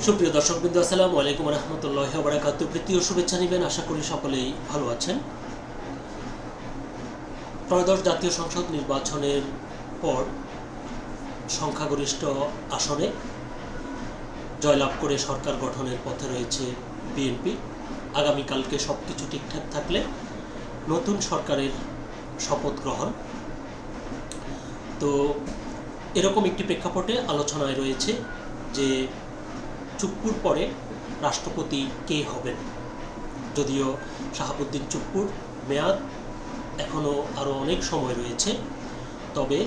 সুপ্রিয় দর্শকবৃন্দ, আসসালামু আলাইকুম রহমতুল্লাহি ওয়া বারাকাতুহু। প্রীতীয় শুভেচ্ছা নেবেন, আশা করি সকলেই ভালো আছেন। ত্রয়োদশ জাতীয় সংসদ নির্বাচনের পর সংখ্যাগরিষ্ঠ আসনে জয়লাভ করে সরকার গঠনের পথে রয়েছে বিএনপি। আগামীকালকে সব কিছু ঠিকঠাক থাকলে নতুন সরকারের শপথ গ্রহণ। তো এরকম একটি প্রেক্ষাপটে আলোচনায় রয়েছে যে চুপ্পুর পরে রাষ্ট্রপতি কে হবেন। যদিও শাহাবুদ্দিন চুপ্পুর মেয়াদ এখনও আরও অনেক সময় রয়েছে, তবে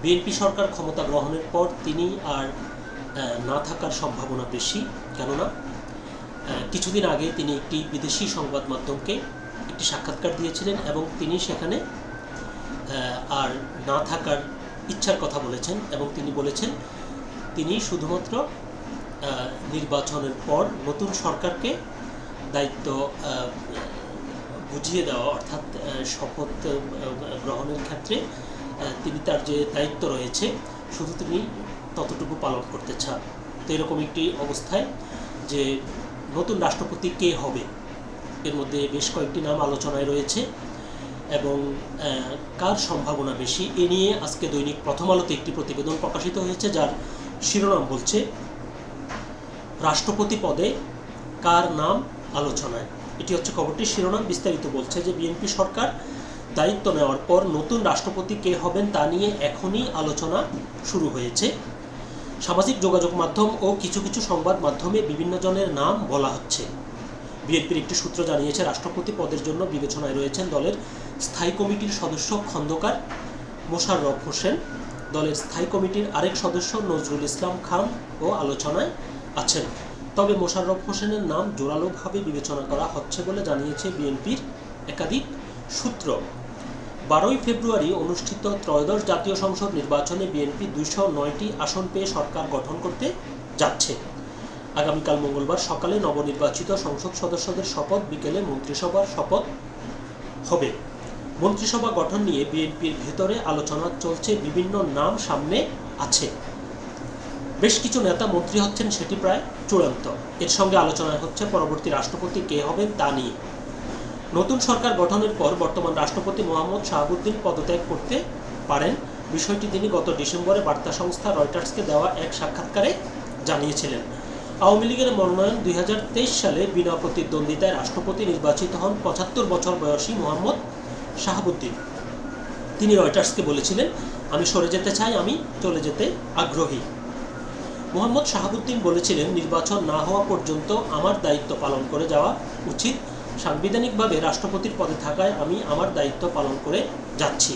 বিএনপি সরকার ক্ষমতা গ্রহণের পর তিনি আর না থাকার সম্ভাবনা বেশি। কেননা কিছুদিন আগে তিনি একটি বিদেশি সংবাদ মাধ্যমকে একটি সাক্ষাৎকার দিয়েছিলেন এবং তিনি সেখানে আর না থাকার ইচ্ছার কথা বলেছেন এবং তিনি বলেছেন তিনি শুধুমাত্র নির্বাচনের পর নতুন সরকারকে দায়িত্ব বুঝিয়ে দেওয়া, অর্থাৎ শপথ গ্রহণের ক্ষেত্রে তিনি তার যে দায়িত্ব রয়েছে শুধু তিনি ততটুকু পালন করতে চান। তো এরকম একটি অবস্থায় যে নতুন রাষ্ট্রপতি কে হবে, এর মধ্যে বেশ কয়েকটি নাম আলোচনায় রয়েছে এবং কার সম্ভাবনা বেশি এ নিয়ে আজকে দৈনিক প্রথম আলোতে একটি প্রতিবেদন প্রকাশিত হয়েছে, যার শিরোনাম বলছে রাষ্ট্রপতি পদে কার নাম আলোচনায়। এটি হচ্ছে খবরটির শিরোনাম। বিস্তারিত বলছে যে বিএনপি সরকার দায়িত্ব নেওয়ার পর নতুন রাষ্ট্রপতি কে হবেন তা নিয়ে এখনই আলোচনা শুরু হয়েছে। সামাজিক যোগাযোগ মাধ্যম ও কিছু কিছু সংবাদ মাধ্যমে বিভিন্ন জনের নাম বলা হচ্ছে। বিএনপির একটি সূত্র জানিয়েছে রাষ্ট্রপতি পদের জন্য বিবেচনায় রয়েছেন দলের স্থায়ী কমিটির সদস্য খন্দকার মোশাররফ হোসেন। দলের স্থায়ী কমিটির আরেক সদস্য নজরুল ইসলাম খান ও আলোচনায় আছেন। তবে মোশাররফ হোসেনের নাম জোরালোভাবে বিবেচনা করা হচ্ছে বলে জানিয়েছে বিএনপির একাধিক সূত্র। 12ই ফেব্রুয়ারি অনুষ্ঠিত ত্রয়োদশ জাতীয় সংসদ নির্বাচনে বিএনপি 209টি আসন পেয়ে সরকার গঠন করতে যাচ্ছে। আগামীকাল মঙ্গলবার সকালে নবনির্বাচিত সংসদ সদস্যদের শপথ, বিকেলে মন্ত্রিসভার শপথ হবে। মন্ত্রিসভা গঠন নিয়ে বিএনপির ভেতরে আলোচনা চলছে, বিভিন্ন নাম সামনে আছে। বেশ কিছু নেতা মন্ত্রী হচ্ছেন, সেটি প্রায় চূড়ান্ত। এর সঙ্গে আলোচনা হচ্ছে পরবর্তী রাষ্ট্রপতি কে হবেন তা নিয়ে। নতুন সরকার গঠনের পর বর্তমান রাষ্ট্রপতি মোহাম্মদ শাহাবুদ্দিন পদত্যাগ করতে পারেন, বিষয়টি তিনি গত ডিসেম্বরে বার্তা সংস্থা রয়টার্সকে দেওয়া এক সাক্ষাৎকারে জানিয়েছিলেন। আওয়ামী লীগের মনোনয়ন 2023 সালে বিনা প্রতিদ্বন্দ্বিতায় রাষ্ট্রপতি নির্বাচিত হন 75 বছর বয়সী মোহাম্মদ শাহাবুদ্দিন। তিনি রয়টার্সকে বলেছিলেন, আমি সরে যেতে চাই, আমি চলে যেতে আগ্রহী। মোহাম্মদ শাহাবুদ্দিন বলেছিলেন, নির্বাচন না হওয়া পর্যন্ত আমার দায়িত্ব পালন করে যাওয়া উচিত। সাংবিধানিকভাবে রাষ্ট্রপতির পদে থাকায় আমি আমার দায়িত্ব পালন করে যাচ্ছি।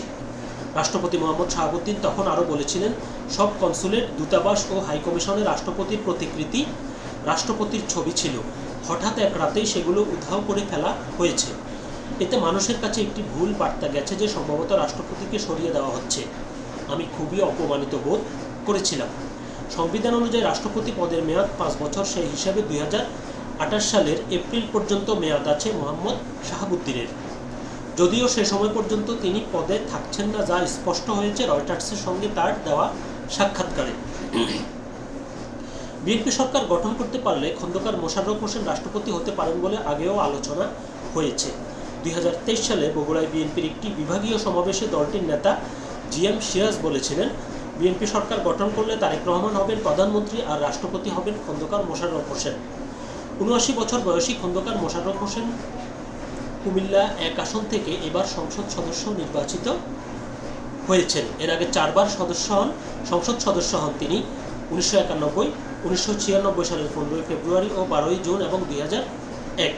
রাষ্ট্রপতি মোহাম্মদ শাহাবুদ্দিন তখন আরও বলেছিলেন, সব কনসুলেট, দূতাবাস ও হাইকমিশনে রাষ্ট্রপতির প্রতিকৃতি, রাষ্ট্রপতির ছবি ছিল। হঠাৎ এক রাতেই সেগুলো উধাও করে ফেলা হয়েছে। এতে মানুষের কাছে একটি ভুল বার্তা গেছে যে সম্ভবত রাষ্ট্রপতিকে সরিয়ে দেওয়া হচ্ছে। আমি খুবই অপমানিত বোধ করেছিলাম। সংবিধান অনুযায়ী রাষ্ট্রপতি পদের মেয়াদ 5 বছর, সেই হিসাবে 2028 সালের এপ্রিল পর্যন্ত মেয়াদ আছে মোহাম্মদ শাহাবুদ্দিনের। যদিও সে সময় পর্যন্ত তিনি পদে থাকছেন না, যা স্পষ্ট হয়েছে রয়টার্সের সঙ্গে তার দেওয়া সাক্ষাৎকারে। বিএনপি সরকার গঠন করতে পারলে খন্দকার মোশাররফ হোসেন রাষ্ট্রপতি হতে পারেন বলে আগেও আলোচনা হয়েছে। 2023 সালে বগুড়ায় বিএনপির একটি বিভাগীয় সমাবেশে দলটির নেতা জিএম সিরাজ বলেছিলেন, বিএনপি সরকার গঠন করলে তারেক রহমান হবেন প্রধানমন্ত্রী আর রাষ্ট্রপতি হবেন খন্দকার মোশাররফ হোসেন। 79 বছর বয়সী খন্দকার মোশাররফ হোসেন কুমিল্লা 1 আসন থেকে এবার সংসদ সদস্য নির্বাচিত হয়েছেন। এর আগে 4 বার সংসদ সদস্য হন তিনি। 1991, 1996 সালের 15ই ফেব্রুয়ারি ও 12ই জুন এবং 2001।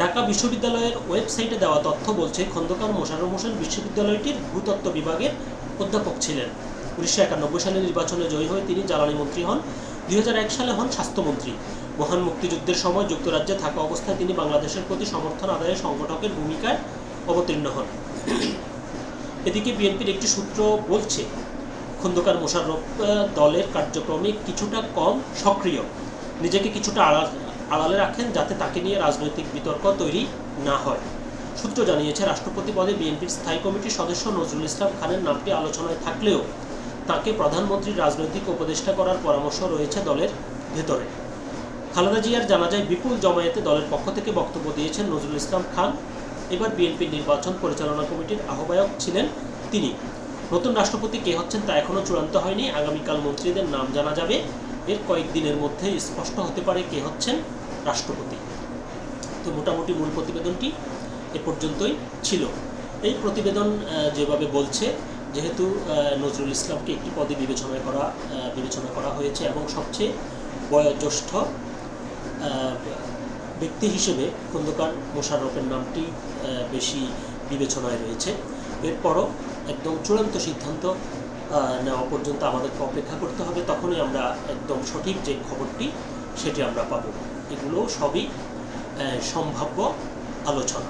ঢাকা বিশ্ববিদ্যালয়ের ওয়েবসাইটে দেওয়া তথ্য বলছে, খন্দকার মোশাররফ হোসেন বিশ্ববিদ্যালয়টির ভূতত্ত্ব বিভাগের অধ্যাপক ছিলেন। 1991 সালে নির্বাচনে জয়ী হয়ে তিনি জ্বালানি মন্ত্রী হন। 2001 সালে হন স্বাস্থ্যমন্ত্রী। মহান মুক্তিযুদ্ধের সময় যুক্তরাজ্যে থাকা অবস্থায় তিনি বাংলাদেশের প্রতি সমর্থন আদায়ে সংগঠকের ভূমিকায় অবতীর্ণ হন। এদিকে বিএনপির একটি সূত্র বলছে, খন্দকার মোশাররফ দলের কার্যক্রমে কিছুটা কম সক্রিয়, নিজেকে কিছুটা আড়ালে রাখেন যাতে তাকে নিয়ে রাজনৈতিক বিতর্ক তৈরি না হয়। সূত্র জানিয়েছে, রাষ্ট্রপতি পদে বিএনপির স্থায়ী কমিটির সদস্য নজরুল ইসলাম খানের নামটি আলোচনায় থাকলেও তাকে প্রধানমন্ত্রীর রাজনৈতিক উপদেষ্টা করার পরামর্শ রয়েছে দলের ভেতরে। খালেদা জিয়ার জানাজায় বিপুল জমায়েতে দলের পক্ষ থেকে বক্তব্য দিয়েছেন নজরুল ইসলাম খান। এবার বিএনপির নির্বাচন পরিচালনা কমিটির আহ্বায়ক ছিলেন তিনি। নতুন রাষ্ট্রপতি কে হচ্ছেন তা এখনও চূড়ান্ত হয়নি। আগামীকাল মন্ত্রীদের নাম জানা যাবে। এর কয়েকদিনের মধ্যে স্পষ্ট হতে পারে কে হচ্ছেন রাষ্ট্রপতি। তো মোটামুটি মূল প্রতিবেদনটি এ পর্যন্তই ছিল। এই প্রতিবেদন যেভাবে বলছে, যেহেতু নজরুল ইসলামকে একটি পদে বিবেচনা করা হয়েছে এবং সবচেয়ে বয়োজ্যেষ্ঠ ব্যক্তি হিসেবে খন্দকার মোশাররফের নামটি বেশি বিবেচনায় রয়েছে। এরপরও একদম চূড়ান্ত সিদ্ধান্ত নেওয়া পর্যন্ত আমাদেরকে অপেক্ষা করতে হবে। তখনই আমরা একদম সঠিক যে খবরটি সেটি আমরা পাব। এগুলো সবই সম্ভাব্য আলোচনা।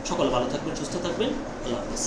সকলে ভালো থাকবেন, সুস্থ থাকবেন। আল্লাহ হাফেজ।